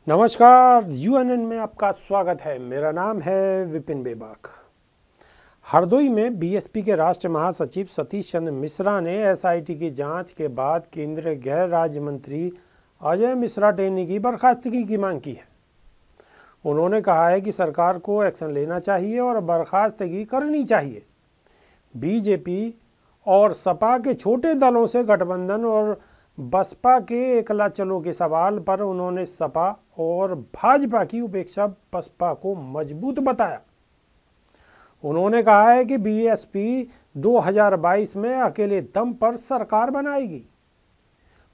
नमस्कार, यूएनएन में आपका स्वागत है। मेरा नाम है विपिन बेबाक। हरदोई में बीएसपी के राष्ट्रीय महासचिव सतीश चंद्र मिश्रा ने एसआईटी की जांच के बाद केंद्रीय गृह राज्य मंत्री अजय मिश्रा टेनी की बर्खास्तगी की मांग की है। उन्होंने कहा है कि सरकार को एक्शन लेना चाहिए और बर्खास्तगी करनी चाहिए। बीजेपी और सपा के छोटे दलों से गठबंधन और बसपा के एकला चलो के सवाल पर उन्होंने सपा और भाजपा की उपेक्षा बसपा को मजबूत बताया। उन्होंने कहा है कि बीएसपी 2022 में अकेले दम पर सरकार बनाएगी।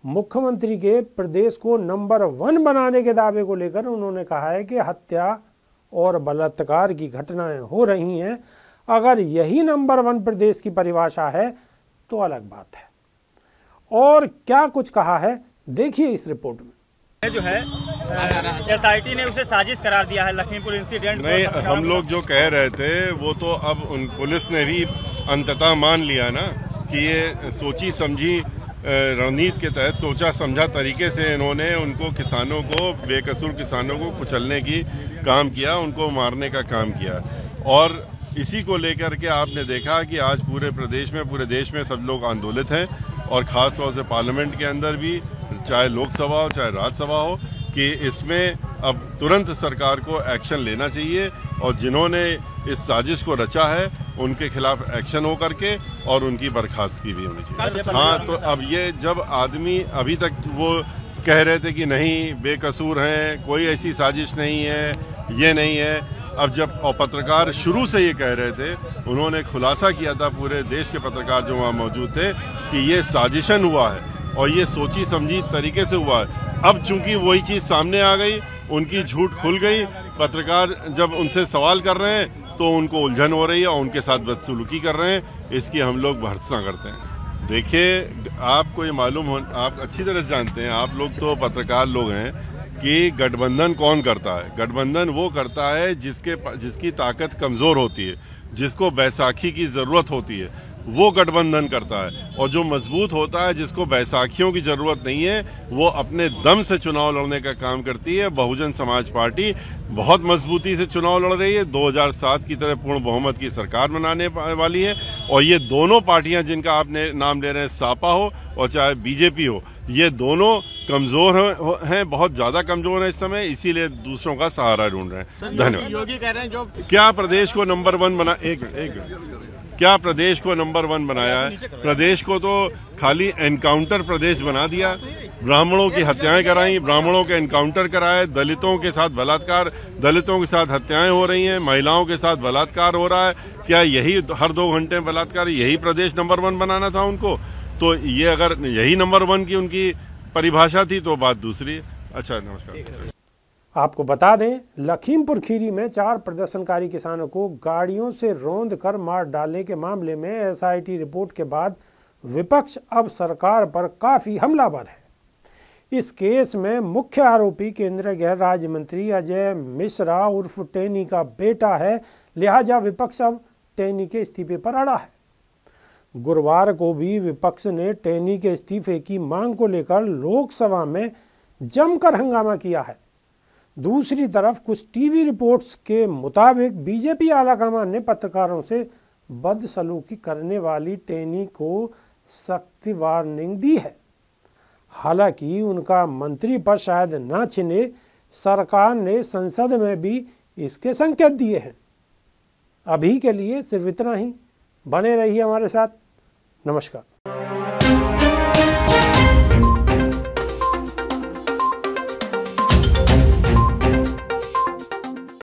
मुख्यमंत्री के प्रदेश को नंबर 1 बनाने के दावे को लेकर उन्होंने कहा है कि हत्या और बलात्कार की घटनाएं हो रही हैं। अगर यही नंबर 1 प्रदेश की परिभाषा है तो अलग बात है। और क्या कुछ कहा है, देखिए इस रिपोर्ट में। जो है एसआईटी ने उसे साजिश करार दिया है लखीमपुर इंसिडेंट। नहीं, हम लोग जो कह रहे थे वो तो अब पुलिस ने भी अंततः मान लिया ना कि ये सोची समझी रणनीति के तहत सोचा समझा तरीके से इन्होंने उनको किसानों को, बेकसूर किसानों को कुचलने की काम किया, उनको मारने का काम किया। और इसी को लेकर के आपने देखा कि आज पूरे प्रदेश में, पूरे देश में सब लोग आंदोलित हैं और ख़ास तौर से पार्लियामेंट के अंदर भी, चाहे लोकसभा हो चाहे राज्यसभा हो, कि इसमें अब तुरंत सरकार को एक्शन लेना चाहिए और जिन्होंने इस साजिश को रचा है उनके खिलाफ एक्शन हो करके और उनकी बर्खास्तगी भी होनी चाहिए। हाँ, तो अब ये जब आदमी अभी तक वो कह रहे थे कि नहीं बेकसूर हैं, कोई ऐसी साजिश नहीं है, ये नहीं है, अब जब पत्रकार शुरू से ये कह रहे थे, उन्होंने खुलासा किया था, पूरे देश के पत्रकार जो वहाँ मौजूद थे, कि ये साजिशन हुआ है और ये सोची समझी तरीके से हुआ है। अब चूंकि वही चीज़ सामने आ गई, उनकी झूठ खुल गई, पत्रकार जब उनसे सवाल कर रहे हैं तो उनको उलझन हो रही है और उनके साथ बदसलूकी कर रहे हैं। इसकी हम लोग भर्त्सना करते हैं। देखिए, आपको ये मालूम हो, आप अच्छी तरह से जानते हैं, आप लोग तो पत्रकार लोग हैं, कि गठबंधन कौन करता है। गठबंधन वो करता है जिसकी ताकत कमज़ोर होती है, जिसको बैसाखी की ज़रूरत होती है, वो गठबंधन करता है। और जो मजबूत होता है, जिसको बैसाखियों की ज़रूरत नहीं है, वो अपने दम से चुनाव लड़ने का काम करती है। बहुजन समाज पार्टी बहुत मजबूती से चुनाव लड़ रही है, 2007 की तरह पूर्ण बहुमत की सरकार बनाने वाली है। और ये दोनों पार्टियां जिनका आपने नाम ले रहे हैं, सपा हो और चाहे बीजेपी हो, ये दोनों कमज़ोर हैं, बहुत ज़्यादा कमज़ोर हैं इस समय, इसीलिए दूसरों का सहारा ढूंढ रहे हैं। धन्यवाद। योगी कह रहे हैं जो क्या प्रदेश को नंबर 1 बना, एक क्या प्रदेश को नंबर 1 बनाया है? प्रदेश को तो खाली एनकाउंटर प्रदेश बना दिया। ब्राह्मणों की हत्याएं कराई, ब्राह्मणों के एनकाउंटर कराए, दलितों के साथ बलात्कार, दलितों के साथ हत्याएं हो रही हैं, महिलाओं के साथ बलात्कार हो रहा है। क्या यही हर 2 घंटे बलात्कार, यही प्रदेश नंबर 1 बनाना था उनको? तो ये अगर यही नंबर 1 की उनकी परिभाषा थी तो बात दूसरी। अच्छा, नमस्कार। आपको बता दें, लखीमपुर खीरी में 4 प्रदर्शनकारी किसानों को गाड़ियों से रौंद कर मार डालने के मामले में एसआईटी रिपोर्ट के बाद विपक्ष अब सरकार पर काफ़ी हमलावर है। इस केस में मुख्य आरोपी केंद्रीय गृह राज्य मंत्री अजय मिश्रा उर्फ टेनी का बेटा है, लिहाजा विपक्ष अब टेनी के इस्तीफे पर अड़ा है। गुरुवार को भी विपक्ष ने टेनी के इस्तीफे की मांग को लेकर लोकसभा में जमकर हंगामा किया है। दूसरी तरफ कुछ टीवी रिपोर्ट्स के मुताबिक बीजेपी आलाकमान ने पत्रकारों से बदसलूकी करने वाली टेनी को सख्त वार्निंग दी है। हालांकि उनका मंत्री पद शायद न छिने, सरकार ने संसद में भी इसके संकेत दिए हैं। अभी के लिए सिर्फ इतना ही। बने रहिए हमारे साथ। नमस्कार।